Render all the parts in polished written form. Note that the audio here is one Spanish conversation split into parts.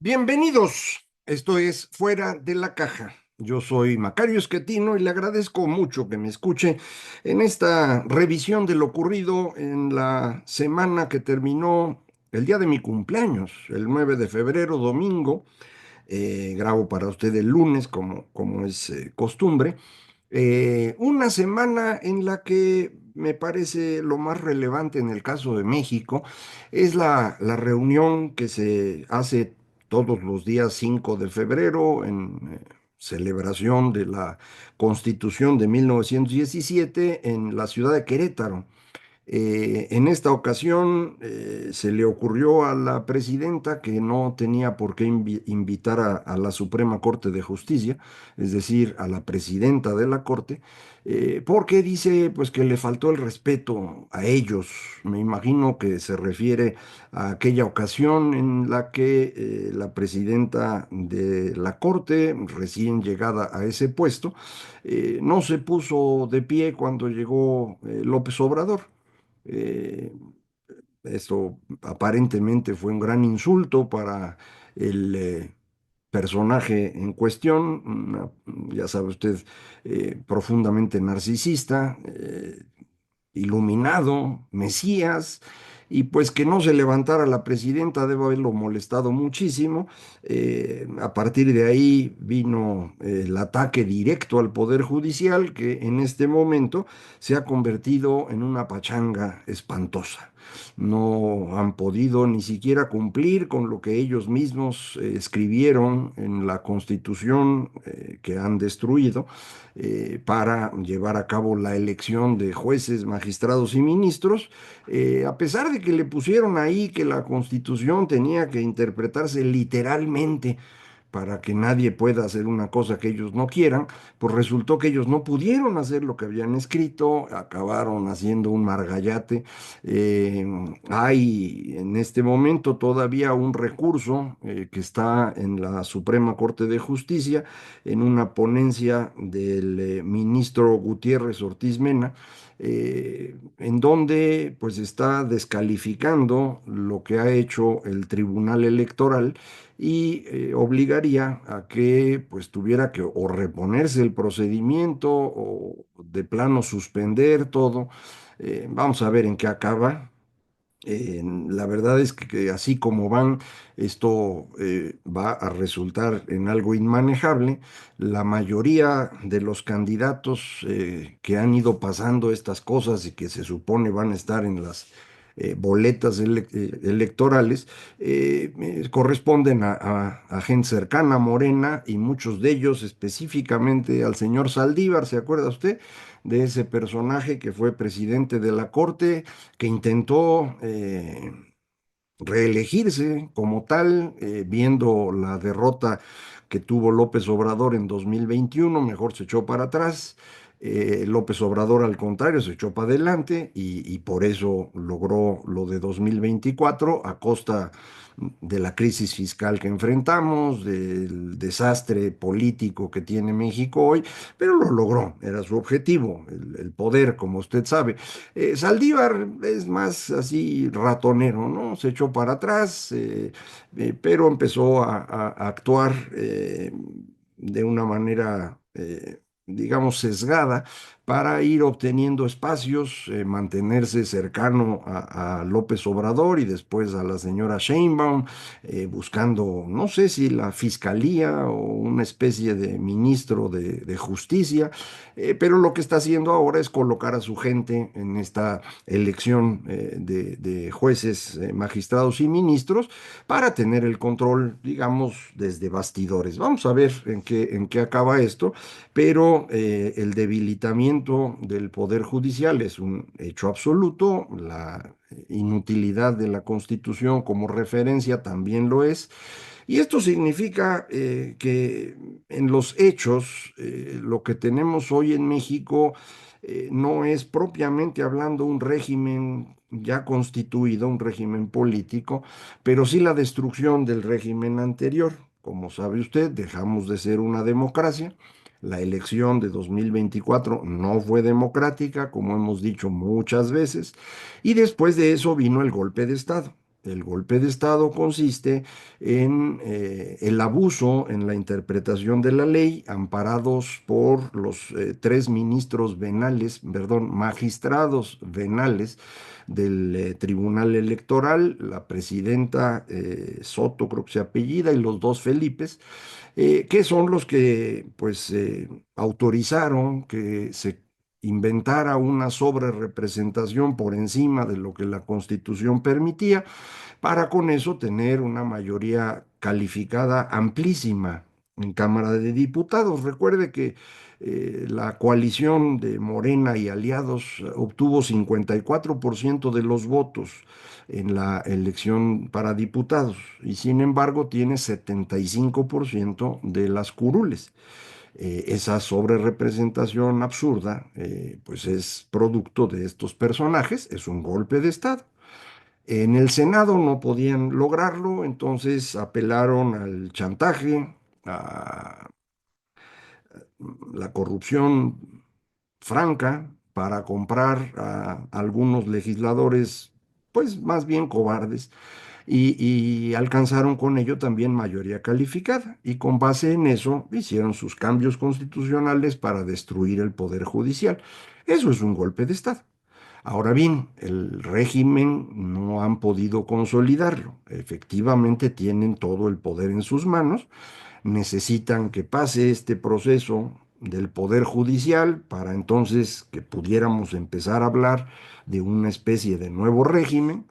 Bienvenidos, esto es Fuera de la Caja. Yo soy Macario Esquetino y le agradezco mucho que me escuche en esta revisión de lo ocurrido en la semana que terminó el día de mi cumpleaños, el 9 de febrero, domingo. Grabo para usted el lunes, como es costumbre. Una semana en la que me parece lo más relevante en el caso de México es la reunión que se hace todos los días 5 de febrero en celebración de la Constitución de 1917 en la ciudad de Querétaro. En esta ocasión se le ocurrió a la presidenta que no tenía por qué invitar a la Suprema Corte de Justicia, es decir, a la presidenta de la Corte, porque dice pues que le faltó el respeto a ellos. Me imagino que se refiere a aquella ocasión en la que la presidenta de la Corte, recién llegada a ese puesto, no se puso de pie cuando llegó López Obrador. Eh, Esto aparentemente fue un gran insulto para el personaje en cuestión, ya sabe usted, profundamente narcisista, iluminado, Mesías, y pues que no se levantara la presidenta debe haberlo molestado muchísimo. A partir de ahí vino el ataque directo al Poder Judicial, que en este momento se ha convertido en una pachanga espantosa. No han podido ni siquiera cumplir con lo que ellos mismos escribieron en la Constitución que han destruido para llevar a cabo la elección de jueces, magistrados y ministros, a pesar de que le pusieron ahí que la Constitución tenía que interpretarse literalmente para que nadie pueda hacer una cosa que ellos no quieran, pues resultó que ellos no pudieron hacer lo que habían escrito, acabaron haciendo un margallate. Eh, Hay en este momento todavía un recurso que está en la Suprema Corte de Justicia, en una ponencia del ministro Gutiérrez Ortiz Mena, en donde pues está descalificando lo que ha hecho el Tribunal Electoral y obligaría a que pues tuviera que o reponerse el procedimiento o de plano suspender todo. Vamos a ver en qué acaba. La verdad es que así como van, esto va a resultar en algo inmanejable. La mayoría de los candidatos que han ido pasando estas cosas y que se supone van a estar en las boletas electorales corresponden a gente cercana a Morena y muchos de ellos específicamente al señor Saldívar. ¿Se acuerda usted de ese personaje que fue presidente de la Corte, que intentó reelegirse como tal, viendo la derrota que tuvo López Obrador en 2021, mejor se echó para atrás? López Obrador, al contrario, se echó para adelante y por eso logró lo de 2024 a costa de la crisis fiscal que enfrentamos, del desastre político que tiene México hoy, pero lo logró, era su objetivo, el poder, como usted sabe. Saldívar es más así ratonero, ¿no? Se echó para atrás, pero empezó a actuar de una manera, digamos, sesgada para ir obteniendo espacios, mantenerse cercano a López Obrador y después a la señora Sheinbaum, buscando, no sé si la fiscalía o una especie de ministro de justicia, pero lo que está haciendo ahora es colocar a su gente en esta elección de jueces, magistrados y ministros para tener el control, digamos, desde bastidores. Vamos a ver en qué acaba esto, pero el debilitamiento del Poder Judicial es un hecho absoluto. La inutilidad de la Constitución como referencia también lo es. Y esto significa que en los hechos, lo que tenemos hoy en México no es propiamente hablando un régimen ya constituido, un régimen político, pero sí la destrucción del régimen anterior. Como sabe usted, dejamos de ser una democracia. La elección de 2024 no fue democrática, como hemos dicho muchas veces, y después de eso vino el golpe de Estado. El golpe de Estado consiste en el abuso en la interpretación de la ley, amparados por los tres ministros venales, perdón, magistrados venales del Tribunal Electoral, la presidenta Soto, creo que se apellida, y los dos Felipes, que son los que pues autorizaron que se inventara una sobrerepresentación por encima de lo que la Constitución permitía, para con eso tener una mayoría calificada amplísima en Cámara de Diputados. Recuerde que la coalición de Morena y aliados obtuvo 54% de los votos en la elección para diputados y sin embargo tiene 75% de las curules. Esa sobrerepresentación absurda pues es producto de estos personajes, es un golpe de Estado. En el Senado no podían lograrlo, entonces apelaron al chantaje, a la corrupción franca para comprar a algunos legisladores, pues más bien cobardes, y alcanzaron con ello también mayoría calificada. Y con base en eso hicieron sus cambios constitucionales para destruir el Poder Judicial. Eso es un golpe de Estado. Ahora bien, el régimen no han podido consolidarlo. Efectivamente, tienen todo el poder en sus manos, necesitan que pase este proceso del Poder Judicial para entonces que pudiéramos empezar a hablar de una especie de nuevo régimen.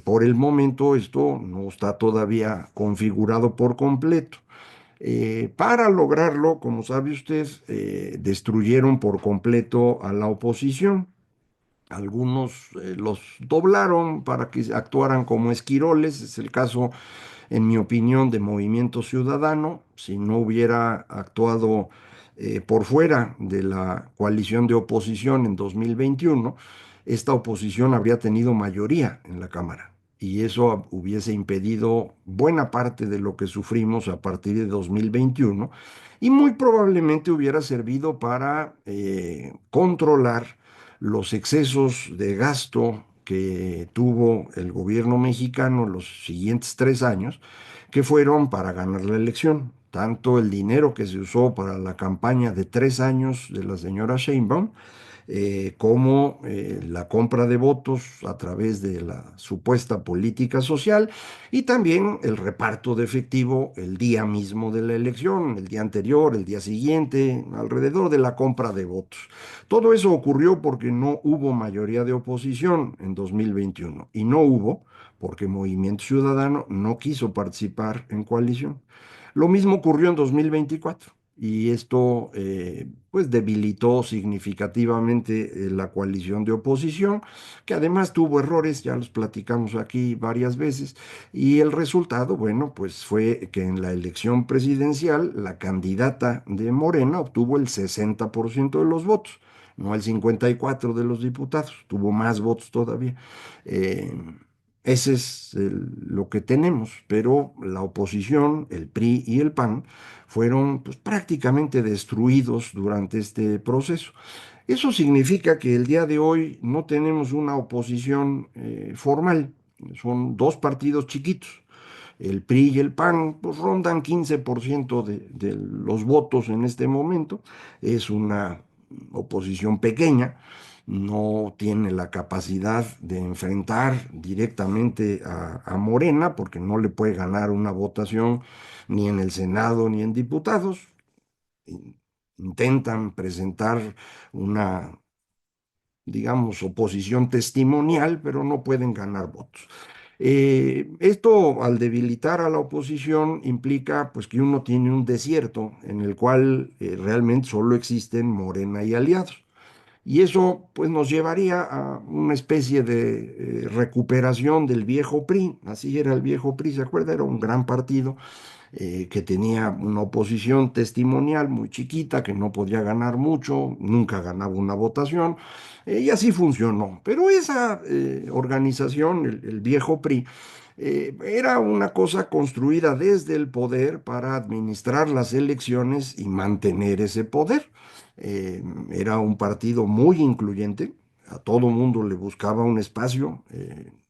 Por el momento esto no está todavía configurado por completo. Para lograrlo, como sabe usted, destruyeron por completo a la oposición. Algunos los doblaron para que actuaran como esquiroles, es el caso en mi opinión, de Movimiento Ciudadano. Si no hubiera actuado por fuera de la coalición de oposición en 2021, esta oposición habría tenido mayoría en la Cámara. Y eso hubiese impedido buena parte de lo que sufrimos a partir de 2021 y muy probablemente hubiera servido para controlar los excesos de gasto que tuvo el gobierno mexicano los siguientes 3 años, que fueron para ganar la elección. Tanto el dinero que se usó para la campaña de 3 años de la señora Sheinbaum, como la compra de votos a través de la supuesta política social y también el reparto de efectivo el día mismo de la elección, el día anterior, el día siguiente, alrededor de la compra de votos. Todo eso ocurrió porque no hubo mayoría de oposición en 2021 y no hubo porque Movimiento Ciudadano no quiso participar en coalición. Lo mismo ocurrió en 2024 y esto pues debilitó significativamente la coalición de oposición, que además tuvo errores, ya los platicamos aquí varias veces, y el resultado, bueno, pues fue que en la elección presidencial la candidata de Morena obtuvo el 60% de los votos, no el 54% de los diputados, tuvo más votos todavía. Eh, Ese es lo que tenemos, pero la oposición, el PRI y el PAN, fueron pues, prácticamente destruidos durante este proceso. Eso significa que el día de hoy no tenemos una oposición formal, son dos partidos chiquitos. El PRI y el PAN pues, rondan 15% de los votos en este momento. Es una oposición pequeña, no tiene la capacidad de enfrentar directamente a Morena porque no le puede ganar una votación ni en el Senado ni en diputados. In- Intentan presentar una, digamos, oposición testimonial, pero no pueden ganar votos. Esto, al debilitar a la oposición, implica pues que uno tiene un desierto en el cual realmente solo existen Morena y aliados. Y eso pues nos llevaría a una especie de recuperación del viejo PRI. Así era el viejo PRI, ¿se acuerda? Era un gran partido que tenía una oposición testimonial muy chiquita, que no podía ganar mucho, nunca ganaba una votación, y así funcionó. Pero esa organización, el viejo PRI, era una cosa construida desde el poder para administrar las elecciones y mantener ese poder. Era un partido muy incluyente, a todo mundo le buscaba un espacio.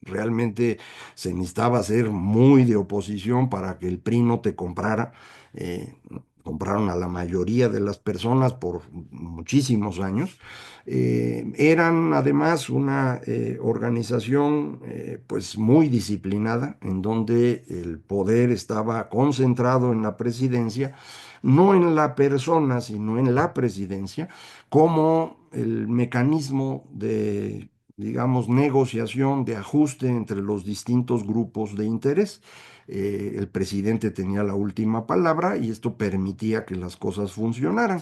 Realmente se necesitaba ser muy de oposición para que el PRI no te comprara. Eh, Compraron a la mayoría de las personas por muchísimos años. Eran además una organización pues muy disciplinada, en donde el poder estaba concentrado en la presidencia, no en la persona, sino en la presidencia, como el mecanismo de, digamos, negociación, de ajuste entre los distintos grupos de interés. El presidente tenía la última palabra y esto permitía que las cosas funcionaran.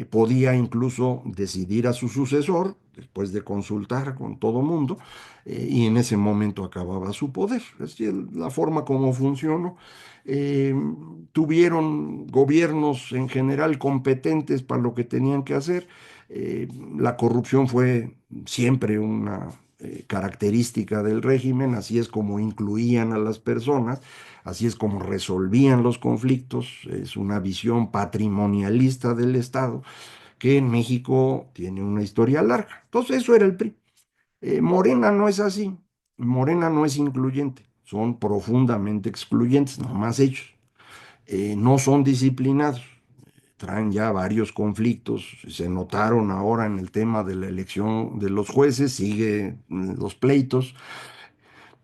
Podía incluso decidir a su sucesor después de consultar con todo mundo, y en ese momento acababa su poder. Es decir, la forma como funcionó. Eh, Tuvieron gobiernos en general competentes para lo que tenían que hacer. Eh, la corrupción fue siempre una característica del régimen, así es como incluían a las personas, así es como resolvían los conflictos. Es una visión patrimonialista del Estado que en México tiene una historia larga. Entonces eso era el PRI. Morena no es así. Morena no es incluyente. Son profundamente excluyentes, nomás ellos. No son disciplinados. Traen ya varios conflictos. Se notaron ahora en el tema de la elección de los jueces, sigue los pleitos.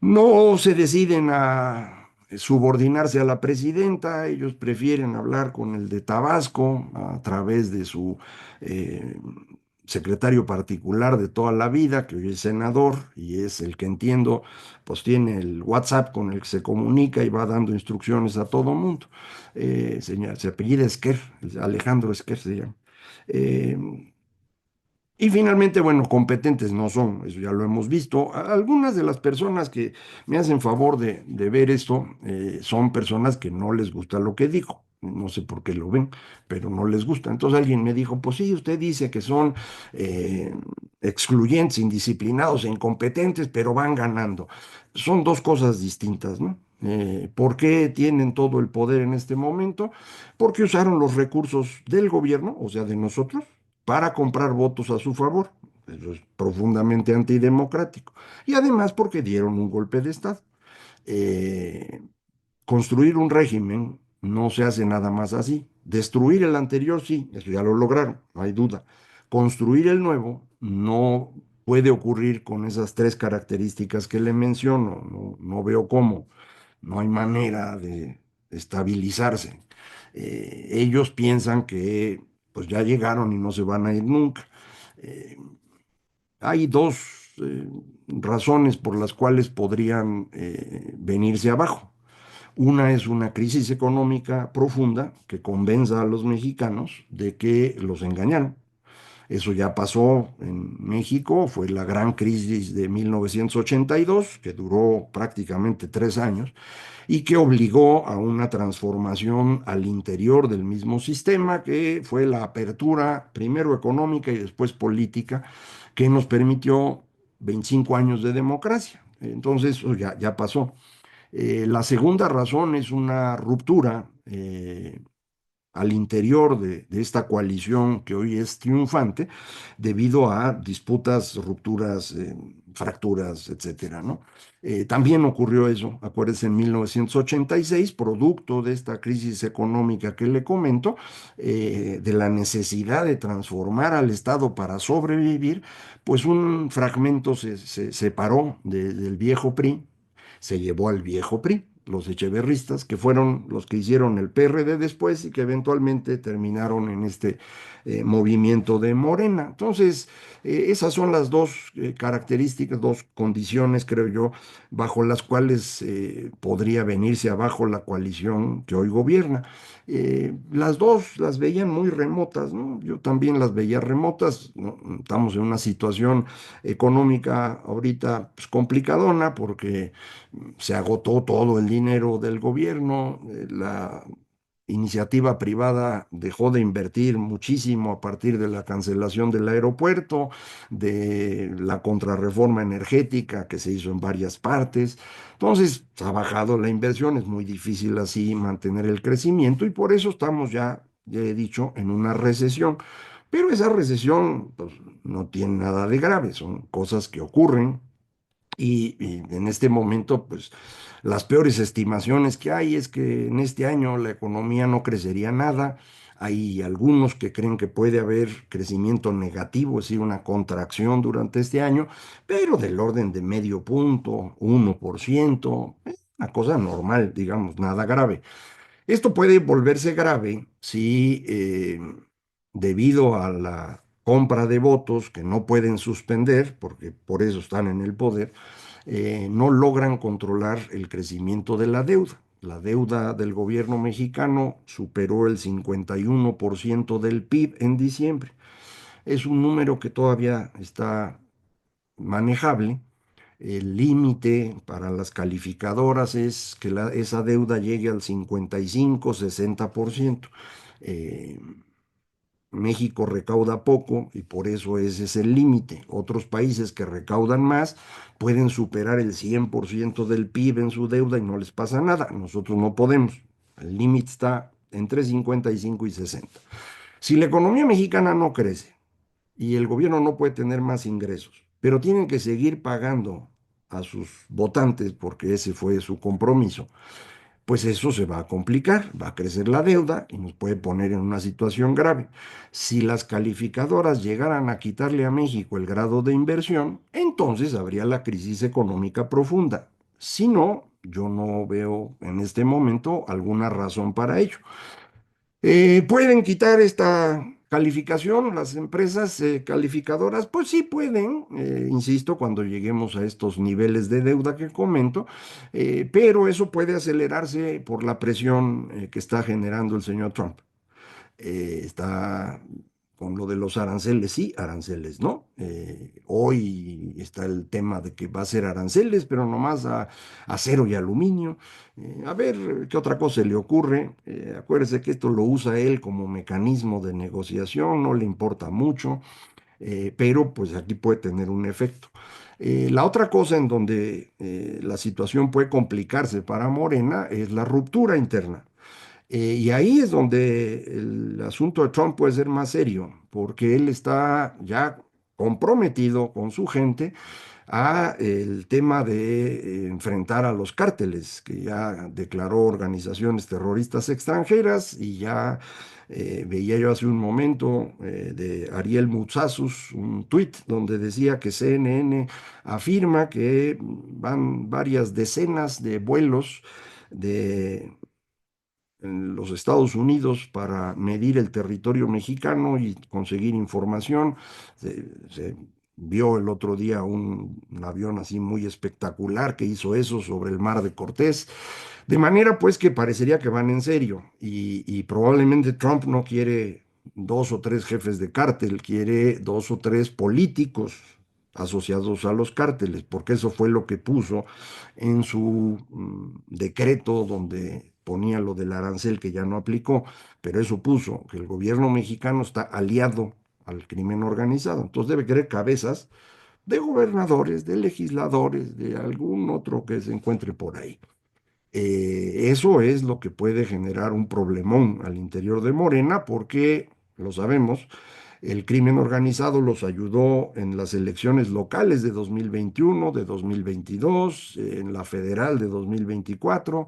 No se deciden a subordinarse a la presidenta, ellos prefieren hablar con el de Tabasco a través de su eh, secretario particular de toda la vida, que hoy es senador y es el que entiendo, pues tiene el WhatsApp con el que se comunica y va dando instrucciones a todo mundo. Se apellida Esquer, Alejandro Esquer se llama. Eh, y finalmente, bueno, competentes no son, eso ya lo hemos visto. Algunas de las personas que me hacen favor de ver esto son personas que no les gusta lo que digo. No sé por qué lo ven, pero no les gusta. Entonces alguien me dijo, pues sí, usted dice que son eh, excluyentes, indisciplinados e incompetentes, pero van ganando. Son dos cosas distintas, ¿no? ¿Por qué tienen todo el poder en este momento? Porque usaron los recursos del gobierno, o sea, de nosotros, para comprar votos a su favor. Eso es profundamente antidemocrático. Y además porque dieron un golpe de Estado. Eh, Construir un régimen no se hace nada más así. Destruir el anterior, sí, eso ya lo lograron, no hay duda. Construir el nuevo no puede ocurrir con esas tres características que le menciono. No, no veo cómo. No hay manera de estabilizarse. Ellos piensan que pues ya llegaron y no se van a ir nunca. Eh, Hay dos razones por las cuales podrían venirse abajo. Una es una crisis económica profunda que convenza a los mexicanos de que los engañaron. Eso ya pasó en México, fue la gran crisis de 1982, que duró prácticamente 3 años y que obligó a una transformación al interior del mismo sistema, que fue la apertura primero económica y después política, que nos permitió 25 años de democracia. Entonces, eso ya pasó. La segunda razón es una ruptura al interior de esta coalición que hoy es triunfante debido a disputas, rupturas, fracturas, etcétera, ¿no? También ocurrió eso, acuérdense, en 1986, producto de esta crisis económica que le comento, de la necesidad de transformar al Estado para sobrevivir, pues un fragmento se separó del viejo PRI, se llevó al viejo PRI, los echeverristas, que fueron los que hicieron el PRD después y que eventualmente terminaron en este movimiento de Morena. Entonces, esas son las dos características, dos condiciones, creo yo, bajo las cuales podría venirse abajo la coalición que hoy gobierna. Las dos las veían muy remotas, ¿no? Yo también las veía remotas, ¿no? Estamos en una situación económica ahorita pues, complicadona porque se agotó todo el dinero del gobierno, la iniciativa privada dejó de invertir muchísimo a partir de la cancelación del aeropuerto, de la contrarreforma energética que se hizo en varias partes. Entonces, ha bajado la inversión, es muy difícil así mantener el crecimiento y por eso estamos ya he dicho, en una recesión. Pero esa recesión pues, no tiene nada de grave, son cosas que ocurren y en este momento, pues las peores estimaciones que hay es que en este año la economía no crecería nada. Hay algunos que creen que puede haber crecimiento negativo, es decir, una contracción durante este año, pero del orden de medio punto, 1%, una cosa normal, digamos, nada grave. Esto puede volverse grave si, debido a la compra de votos que no pueden suspender, porque por eso están en el poder, no logran controlar el crecimiento de la deuda. La deuda del gobierno mexicano superó el 51% del PIB en diciembre. Es un número que todavía está manejable. El límite para las calificadoras es que esa deuda llegue al 55-60%. Eh, México recauda poco y por eso ese es el límite. Otros países que recaudan más pueden superar el 100% del PIB en su deuda y no les pasa nada. Nosotros no podemos. El límite está entre 55 y 60. Si la economía mexicana no crece y el gobierno no puede tener más ingresos, pero tienen que seguir pagando a sus votantes porque ese fue su compromiso, pues eso se va a complicar, va a crecer la deuda y nos puede poner en una situación grave. Si las calificadoras llegaran a quitarle a México el grado de inversión, entonces habría la crisis económica profunda. Si no, yo no veo en este momento alguna razón para ello. ¿Pueden quitar esta calificación las empresas calificadoras? Pues sí pueden, insisto, cuando lleguemos a estos niveles de deuda que comento, pero eso puede acelerarse por la presión que está generando el señor Trump. Está con lo de los aranceles, sí, aranceles, ¿no? Hoy está el tema de que va a ser aranceles, pero nomás a acero y aluminio. A ver qué otra cosa le ocurre. Acuérdese que esto lo usa él como mecanismo de negociación, no le importa mucho, pero pues aquí puede tener un efecto. La otra cosa en donde la situación puede complicarse para Morena es la ruptura interna. Y ahí es donde el asunto de Trump puede ser más serio, porque él está ya comprometido con su gente a el tema de enfrentar a los cárteles, que ya declaró organizaciones terroristas extranjeras y ya veía yo hace un momento de Ariel Mutsasus un tuit donde decía que CNN afirma que van varias decenas de vuelos de en los Estados Unidos para medir el territorio mexicano y conseguir información. Se vio el otro día un avión así muy espectacular que hizo eso sobre el mar de Cortés, de manera pues que parecería que van en serio y probablemente Trump no quiere dos o tres jefes de cártel, quiere dos o tres políticos asociados a los cárteles, porque eso fue lo que puso en su decreto donde ponía lo del arancel que ya no aplicó, pero eso puso que el gobierno mexicano está aliado al crimen organizado, entonces debe querer cabezas de gobernadores, de legisladores, de algún otro que se encuentre por ahí. Eso es lo que puede generar un problemón al interior de Morena, porque, lo sabemos, el crimen organizado los ayudó en las elecciones locales de 2021, de 2022, en la federal de 2024,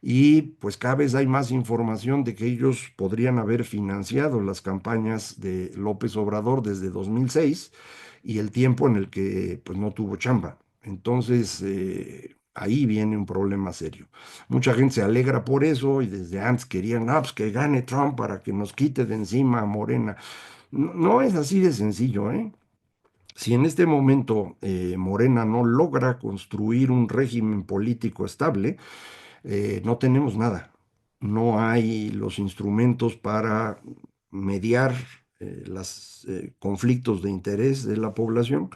y pues cada vez hay más información de que ellos podrían haber financiado las campañas de López Obrador desde 2006 y el tiempo en el que pues no tuvo chamba. Entonces, ahí viene un problema serio. Mucha gente se alegra por eso y desde antes querían, ah, pues que gane Trump para que nos quite de encima a Morena. No, no es así de sencillo, ¿eh? Si en este momento Morena no logra construir un régimen político estable, no tenemos nada. No hay los instrumentos para mediar los conflictos de interés de la población.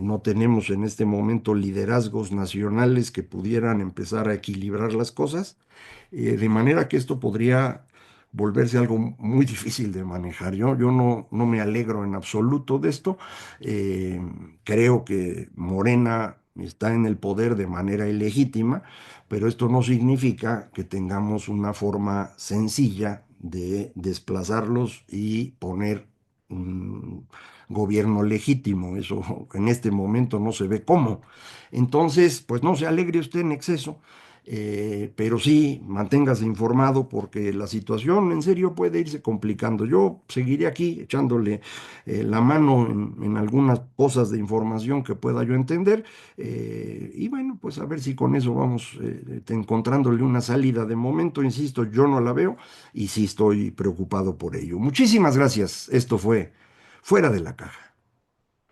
No tenemos en este momento liderazgos nacionales que pudieran empezar a equilibrar las cosas, de manera que esto podría volverse algo muy difícil de manejar. Yo no me alegro en absoluto de esto. Eh, Creo que Morena está en el poder de manera ilegítima, pero esto no significa que tengamos una forma sencilla de desplazarlos y poner un gobierno legítimo. Eso en este momento no se ve cómo. Entonces, pues no se alegre usted en exceso, pero sí manténgase informado porque la situación en serio puede irse complicando. Yo seguiré aquí echándole la mano en algunas cosas de información que pueda yo entender. Y bueno, pues a ver si con eso vamos encontrándole una salida. De momento, insisto, yo no la veo y sí estoy preocupado por ello. Muchísimas gracias. Esto fue Fuera de la Caja.